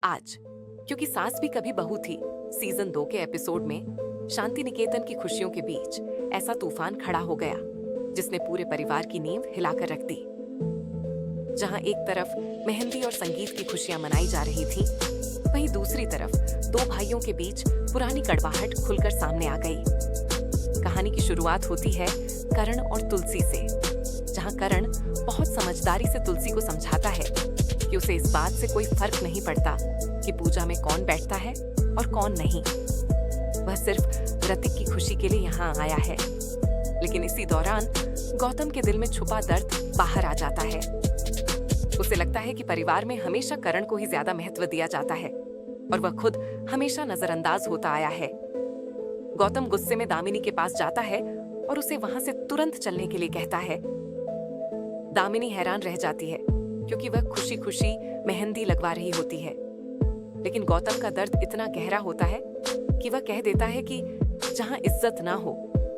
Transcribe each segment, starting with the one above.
आज, क्योंकि सास भी कभी बहू थी, सीजन 2 के एपिसोड में शांति निकेतन की खुशियों के बीच ऐसा तूफान खड़ा हो गया जिसने पूरे परिवार की नींव हिलाकर रख दी। जहां एक तरफ मेहंदी और संगीत की खुशियां मनाई जा रही थी, वहीं दूसरी तरफ दो भाइयों के बीच पुरानी कड़वाहट खुलकर सामने आ गई। कहानी की शुरुआत होती है करण और तुलसी से, जहां करण बहुत समझदारी से तुलसी को समझाता है कि उसे इस बात से कोई फर्क नहीं पड़ता कि पूजा में कौन बैठता है और कौन नहीं। वह सिर्फ ऋतिक की खुशी के लिए यहाँ आया है। लेकिन इसी दौरान गौतम के दिल में छुपा दर्द बाहर आ जाता है। उसे लगता है कि परिवार में हमेशा करण को ही ज्यादा महत्व दिया जाता है और वह खुद हमेशा नजरअंदाज होता आया है। गौतम गुस्से में दामिनी के पास जाता है और उसे वहां से तुरंत चलने के लिए कहता है। दामिनी हैरान रह जाती है क्योंकि वह खुशी खुशी मेहंदी लगवा रही होती है। लेकिन गौतम का दर्द इतना गहरा होता है कि वह कह देता है कि जहां इज्जत ना हो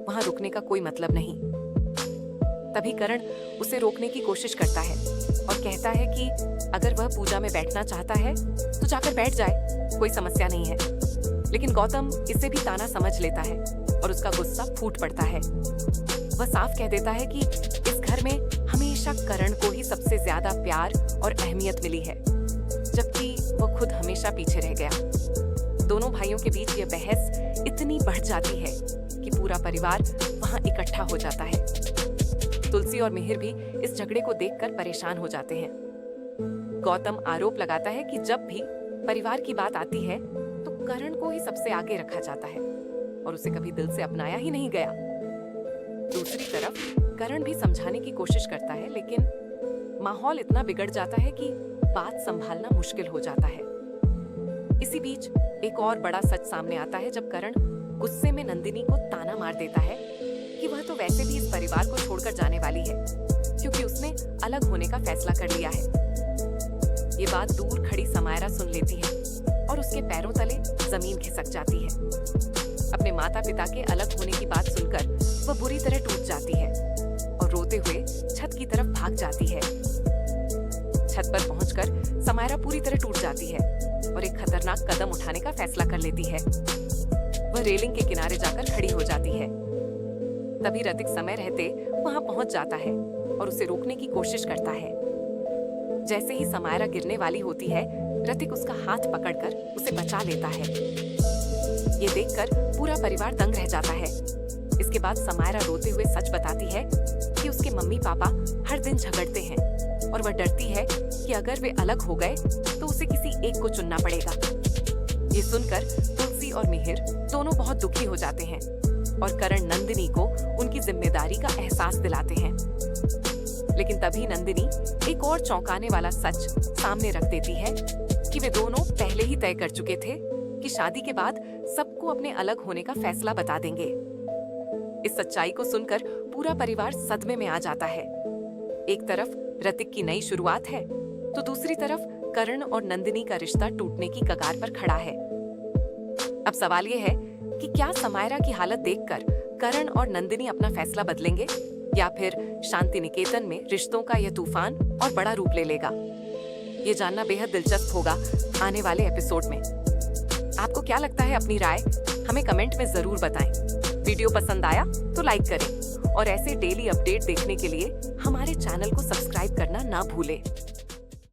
वहां रुकने का कोई मतलब नहीं। तभी करण उसे रोकने की कोशिश करता है और कहता है कि अगर वह पूजा में बैठना चाहता है तो जाकर बैठ जाए, कोई समस्या नहीं है। लेकिन गौतम इसे भी ताना समझ लेता है और उसका गुस्सा फूट पड़ता है। वह साफ कह देता है कि इस घर में हमेशा करण को ही सबसे ज्यादा प्यार और अहमियत मिली है, जबकि वह खुद हमेशा पीछे रह गया। दोनों भाइयों के बीच यह बहस इतनी बढ़ जाती है कि पूरा परिवार वहां इकट्ठा हो जाता है। तुलसी और मिहिर भी इस झगड़े को देखकर परेशान हो जाते हैं। गौतम आरोप लगाता है कि जब भी परिवार की बात आती है तो करण को ही सबसे आगे रखा जाता है और उसे कभी दिल से अपनाया ही नहीं गया। दूसरी तरफ करण भी समझाने की कोशिश करता है, लेकिन माहौल इतना बिगड़ जाता है कि बात संभालना मुश्किल हो जाता है। इसी बीच एक और बड़ा सच सामने आता है जब करण गुस्से में नंदिनी को ताना मार देता है कि वह तो वैसे भी इस परिवार को छोड़कर जाने वाली है क्योंकि उसने अलग होने का फैसला कर लिया है। ये बात दूर खड़ी समायरा सुन लेती है और उसके पैरों तले जमीन खिसक जाती है। अपने माता पिता के अलग होने की बात सुनकर वह बुरी तरह टूट जाती है और रोते हुए छत की तरफ भाग जाती है। छत पर पहुंचकर समायरा पूरी तरह टूट जाती है और एक खतरनाक कदम उठाने का फैसला कर लेती है। वह रेलिंग के किनारे जाकर खड़ी हो जाती है। तभी ऋतिक समय रहते वहां पहुंच जाता है और उसे रोकने की कोशिश करता है। जैसे ही समायरा गिरने वाली होती है, ऋतिक उसका हाथ पकड़कर उसे बचा लेता है। ये देखकर पूरा परिवार दंग रह जाता है। इसके बाद समायरा रोते हुए सच बताती है कि उसके मम्मी पापा हर दिन झगड़ते हैं और वह डरती है कि अगर वे अलग हो गए तो उसे किसी एक को चुनना पड़ेगा। ये सुनकर तुलसी और मिहिर दोनों बहुत दुखी हो जाते हैं और करण नंदिनी को उनकी जिम्मेदारी का एहसास दिलाते हैं। लेकिन तभी नंदिनी एक और चौंकाने वाला सच सामने रख देती है कि वे दोनों पहले ही तय कर चुके थे कि शादी के बाद सबको अपने अलग होने का फैसला बता देंगे। इस सच्चाई को सुनकर पूरा परिवार सदमे में आ जाता है। एक तरफ ऋतिक की नई शुरुआत है तो दूसरी तरफ करण और नंदिनी का रिश्ता टूटने की कगार पर खड़ा है। अब सवाल ये है कि क्या समायरा की हालत देखकर करण और नंदिनी अपना फैसला बदलेंगे या फिर शांति निकेतन में रिश्तों का यह तूफान और बड़ा रूप ले लेगा। ये जानना बेहद दिलचस्प होगा आने वाले एपिसोड में। आपको क्या लगता है? अपनी राय हमें कमेंट में जरूर बताएं। वीडियो पसंद आया तो लाइक करें और ऐसे डेली अपडेट देखने के लिए हमारे चैनल को सब्सक्राइब करना ना भूलें।